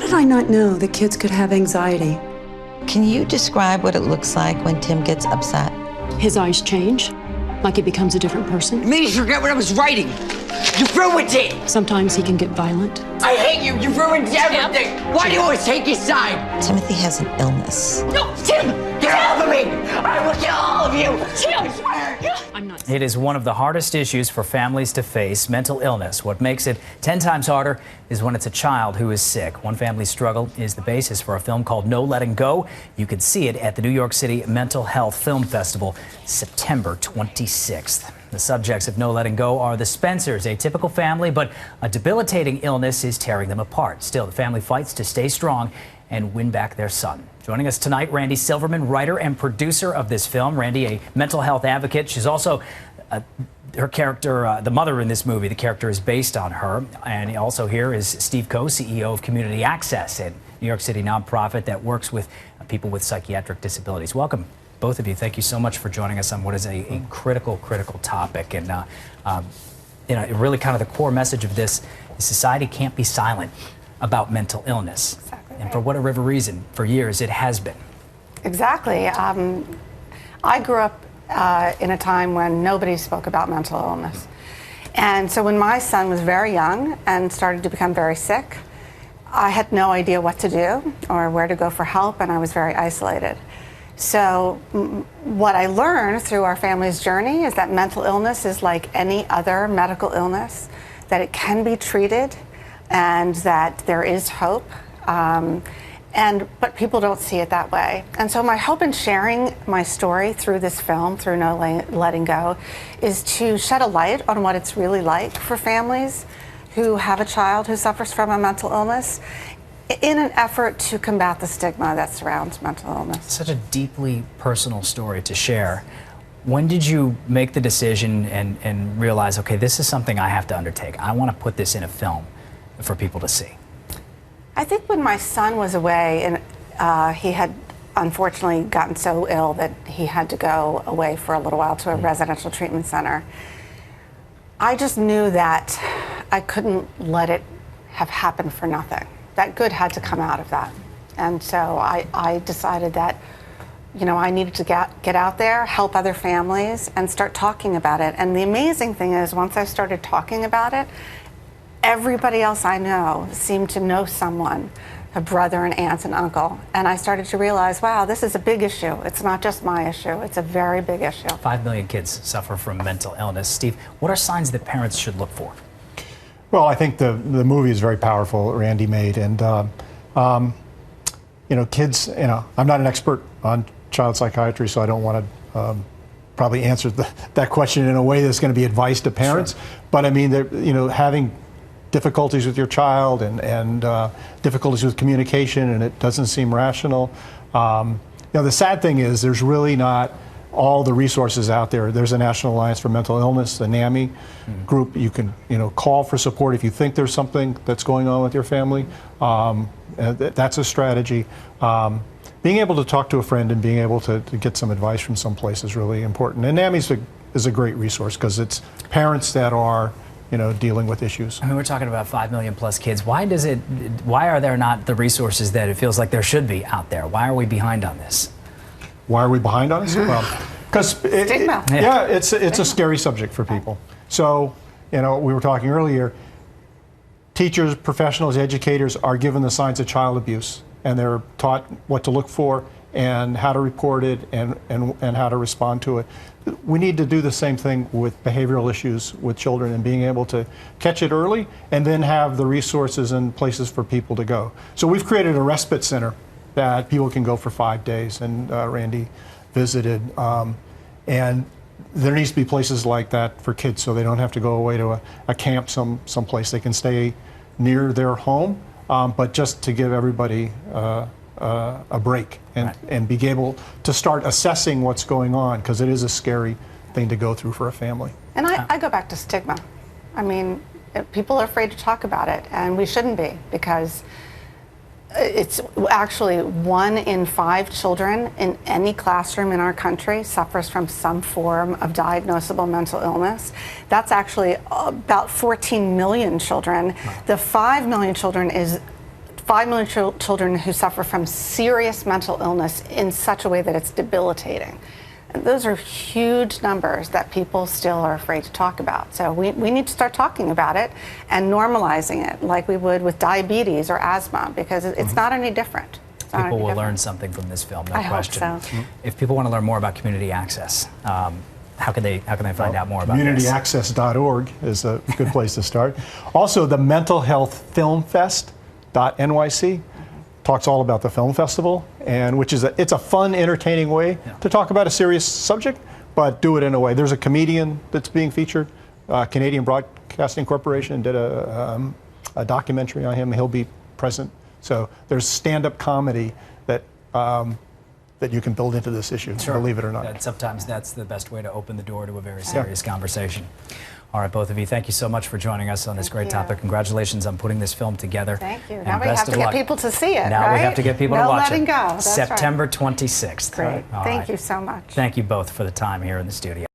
did I not know that kids could have anxiety? Can you describe what it looks like when Tim gets upset? His eyes change, like he becomes a different person. You made me forget what I was writing. You ruined it! Sometimes he can get violent. I hate you! You ruined everything! Why do you always take his side? Timothy has an illness. No, Tim! Get off of me! I will kill all of you! Tim! I swear! I'm not. It is one of the hardest issues for families to face, mental illness. What makes it 10 times harder is when it's a child who is sick. One family's struggle is the basis for a film called No Letting Go. You can see it at the New York City Mental Health Film Festival, September 26th. The subjects of No Letting Go are the Spencers, a typical family, but a debilitating illness is tearing them apart. Still, the family fights to stay strong and win back their son. Joining us tonight, Randi Silverman, writer and producer of this film. Randi, a mental health advocate. She's also her character, the mother in this movie, the character is based on her. And also here is Steve Coe, CEO of Community Access, a New York City nonprofit that works with people with psychiatric disabilities. Welcome, both of you. Thank you so much for joining us on what is a critical topic. And you know, really kind of the core message of this is society can't be silent about mental illness. Exactly. And for whatever reason, for years, it has been. Exactly. I grew up in a time when nobody spoke about mental illness. And so when my son was very young and started to become very sick, I had no idea what to do or where to go for help, and I was very isolated. So what I learned through our family's journey is that mental illness is like any other medical illness, that it can be treated and that there is hope. But people don't see it that way. And so my hope in sharing my story through this film, through No Letting Go, is to shed a light on what it's really like for families who have a child who suffers from a mental illness, in an effort to combat the stigma that surrounds mental illness. Such a deeply personal story to share. When did you make the decision and realize, okay, this is something I have to undertake? I want to put this in a film for people to see. I think when my son was away, and he had unfortunately gotten so ill that he had to go away for a little while to a residential treatment center, I just knew that I couldn't let it have happened for nothing. That good had to come out of that. And so I decided that, you know, I needed to get out there, help other families, and start talking about it. And the amazing thing is, once I started talking about it, everybody else I know seemed to know someone, a brother, an aunt, an uncle. And I started to realize, wow, this is a big issue. It's not just my issue, it's a very big issue. 5 million kids suffer from mental illness. Steve, what are signs that parents should look for? Well, I think the movie is very powerful, Randi made. And, you know, kids, you know, I'm not an expert on child psychiatry, so I don't want to probably answer that question in a way that's going to be advice to parents. Sure. But I mean, you know, having difficulties with your child and difficulties with communication, and it doesn't seem rational. You know, the sad thing is there's really not all the resources out there. There's a National Alliance for Mental Illness, the NAMI group. You can, you know, call for support if you think there's something that's going on with your family. That's a strategy. Being able to talk to a friend and being able to get some advice from someplace is really important. And NAMI is a great resource because it's parents that are, you know, dealing with issues. I mean, we're talking about 5 million plus kids. Why are there not the resources that it feels like there should be out there? Why are we behind on this? Why are we behind on this? Well, because it's a scary subject for people. So, you know, we were talking earlier, teachers, professionals, educators are given the signs of child abuse, and they're taught what to look for and how to report it and how to respond to it. We need to do the same thing with behavioral issues with children and being able to catch it early and then have the resources and places for people to go. So we've created a respite center that people can go for 5 days, and Randi visited. And there needs to be places like that for kids so they don't have to go away to a camp someplace. They can stay near their home, but just to give everybody a break and be able to start assessing what's going on, because it is a scary thing to go through for a family. And I go back to stigma. I mean, people are afraid to talk about it, and we shouldn't be, because it's actually 1 in 5 children in any classroom in our country suffers from some form of diagnosable mental illness. That's actually about 14 million children. The 5 million children is 5 million children who suffer from serious mental illness in such a way that it's debilitating. And those are huge numbers that people still are afraid to talk about. So we need to start talking about it and normalizing it like we would with diabetes or asthma, because it's not any different. People will learn something from this film, no question. I hope so. If people want to learn more about community access, how can they find out more about this? CommunityAccess.org is a good place to start. Also, the Mental Health Film Fest.nyc talks all about the film festival, and it's a fun, entertaining way to talk about a serious subject, but do it in a way. There's a comedian that's being featured. Canadian Broadcasting Corporation did a documentary on him. He'll be present. So there's stand-up comedy that that you can build into this issue, believe it or not. Sometimes that's the best way to open the door to a very serious conversation. All right, both of you, thank you so much for joining us on this great topic. Congratulations on putting this film together. Thank you. Now we have to get people to see it, Now we have to get people to watch it. No letting go. That's September 26th. Great. All Thank right. you so much. Thank you both for the time here in the studio.